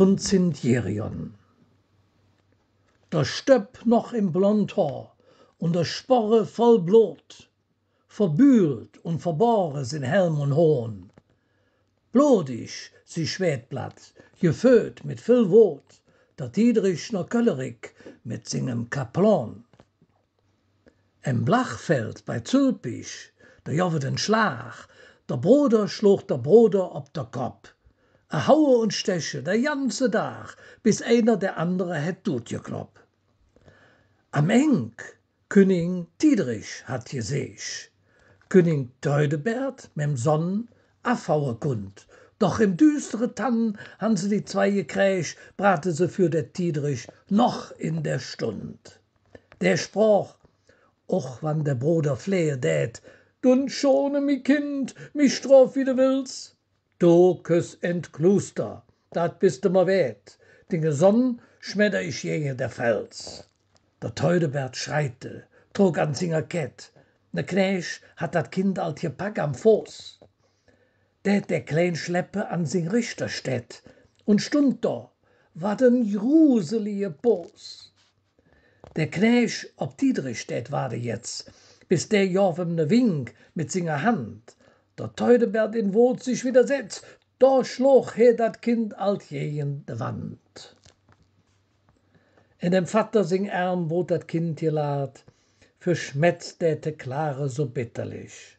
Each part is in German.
von Zintjerion. Der Stöpp noch im Blondhaar und der Sporre voll Blut, verbühlt und verborgen sind Helm und Hohn. Blodig sie Schwedblatt, gefüllt mit viel Wut, der Tiedrich noch Köllerik mit singem Kaplan. Im Blachfeld bei Zülpich, der Jove den Schlag, der Bruder schlug der Bruder ob der Kopf. A Haue und Steche, der ganze Tag, bis einer der andere het tut gekloppt. Am Eng, König Tiedrich hat gesech, König Teudebert mem Sonn afhaue kund, doch im düstere Tann han se die zwei gekrächt, brate se für der Tiedrich noch in der Stund. Der sprach, och wann der Bruder flehe dät, dun schone mi Kind, mi straf wie du willst. Du küss Kluster, dat bist du ma wät, dinge Sonn schmedder ich je der Fels. Der Teudebert schreite, trug an singer Kett, ne Knäsch hat dat Kind alt gepack am Fuß. Der klein schleppe an sing Richter stät, und stund da, wat en gruselige Bos. Der Knäsch ob Tiedrich stät warte jetzt, bis der Jovem ne Wink mit singer Hand. Der Teudebert in Wut sich widersetzt, da schlug he dat Kind alt gegen de Wand. In dem Vater sing Arm wo dat Kind gelad, verschmetzt der Klare so bitterlich.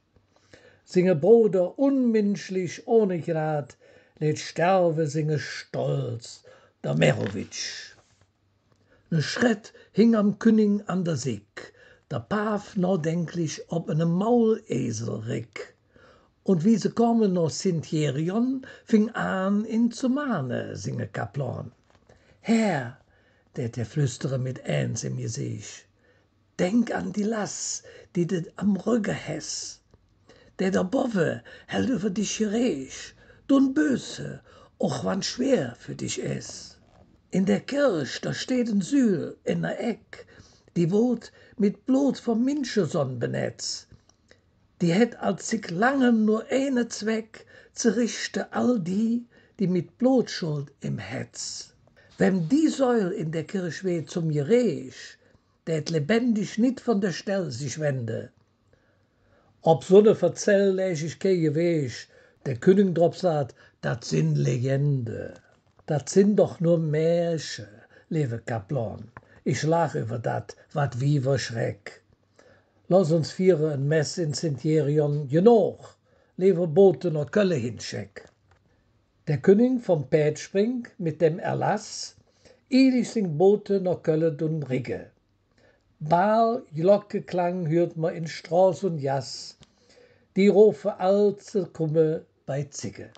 Singe Bruder unmenschlich ohne Grad, lädt sterbe singe stolz der Merowitsch. Ne Schritt hing am König an der Sick, der Paf nachdenklich ob einem Maulesel rick. Und wie se kommen noch Zintjerion, fing an in zu mahne, singe Kaplan. Herr, der flüstere mit Eins im Gesicht, denk an die Lass, die du am Rücken häss. Der Bove hält über dich gerecht, dun böse, och wann schwer für dich is. In der Kirch, da steht ein Sühl in der Eck, die wot mit Blut vom Minscheson benetzt. Die hätt als sich langem nur eine Zweck, zu richte all die mit Blutschuld im Hetz. Wenn die Säul in der Kirch weh zum Gerech, der lebendig nit von der Stell sich wende. Ob so ne Verzell läch ich keje Weg, der König drop sagt, dat sind Legende. Dat sind doch nur Märchen, liebe Kaplan. Ich lach über dat, wat wie wir Schreck. Lass uns vieren ein Mess in Zintjerion genug, liebe Boten und Kölle hinscheck. Der König vom Pät springt mit dem Erlass, idig sing Bote noch Kölle dun Rigge. Baal Glockeklang hört man in Straß und Jass, die rufe alte Kumme bei Zigge.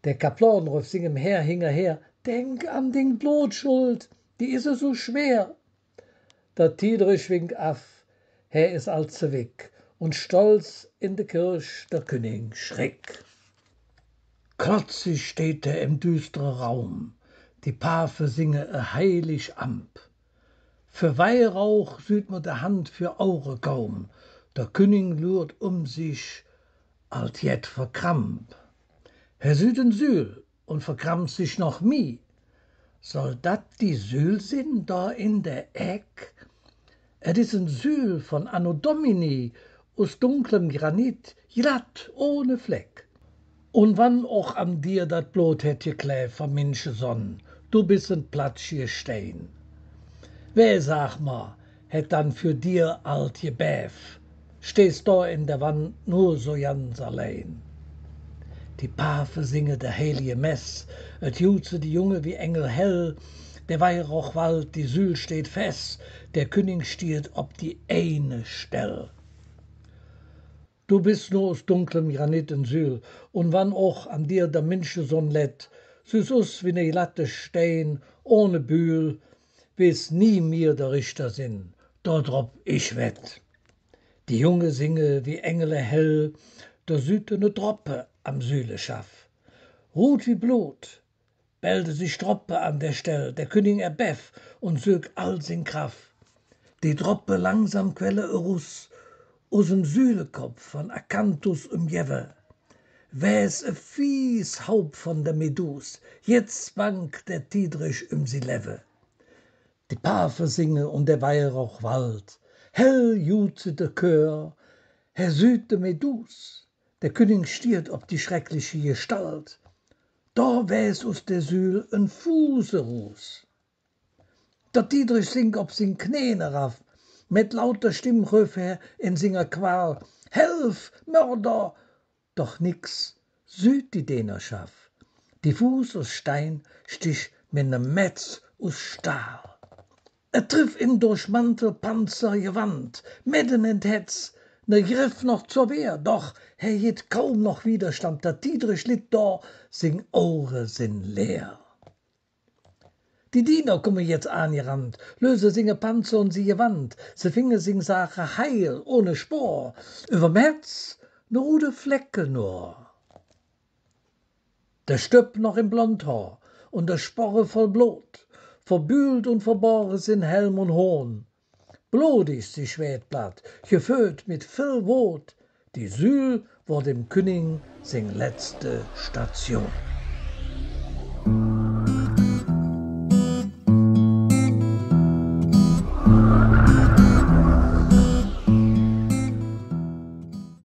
Der Kaplan ruf singem hingerher, denk an den Blutschuld, die is so schwer. Der Tiedrich winkt af, is allzu weg, und stolz in de Kirch der König schreck. Klotzig steht im düstere Raum, die Pafe singe heilig Amp. Für Weihrauch süht mir de Hand für Aure kaum, der König lurt sich, alt jet verkramp. Herr süden Sühl und verkrampt sich noch mi. Soll dat die Sühl sin da in der Eck? Is ein Sühl von Anno Domini, aus dunklem Granit, glatt ohne Fleck. Und wann auch an dir dat Blut hätt gekläft vom Minscheson, du bist ein Platsch gestein. Wer, sag ma, hätt dann für dir alt gebäf, stehst da in der Wand nur so ganz allein. Die Pafe singe der heilige Mess, et jutze die Junge wie Engel hell, der Weihrauch wallt, die Sühl steht fest, der König stiert ob die eine Stell. Du bist nur aus dunklem Granit in Sühl, und wann auch an dir der Minscheson lädt, süß us wie ne glatte Stein, ohne Bühl, bis nie mir der Richter sin, dort ob ich wett. Die Junge singe wie Engele hell, der südte ne Droppe am Sühle schaff. Ruht wie Blut, bellte sich Droppe an der Stell, der König erbeff und sög all sin Kraft. Die Droppe langsam quelle aus'm Sühlekopf von Akanthus Jewe. wär's fies Haupt von der Medus, jetzt bangt der Dietrich sie Leve. Die Pafe singe und der Weihrauch wallt, hell jute der Chör, Herr süd de Medus, der König stiert ob die schreckliche Gestalt, da wär's us der Sühl en Fuseruß. Der Dietrich singt ob sin Kneen raff, mit lauter Stimm rüff er in singer Qual, Helf, Mörder! Doch nix süd die Dienerschaft, die Fuß aus Stein stich mit ne Metz aus Stahl. Triff ihn durch Mantel, Panzer, Gewand, mitten in Hetz, ne Griff noch zur Wehr, doch er hielt kaum noch Widerstand, der Dietrich litt da, sing Ohren sind leer. Die Diener kommen jetzt angerannt, löse singe Panzer und sie Gewand, sie finge sing Sache heil, ohne Spor, überm Herz ne rude Flecke nur. Der Stöpp noch im Blondhaar und der Sporre voll Blut, verbühlt und verborgen sind Helm und Hohn. Blodig sie Schwertblatt, gefüllt mit viel Wut, die Sühl war dem König sing letzte Station.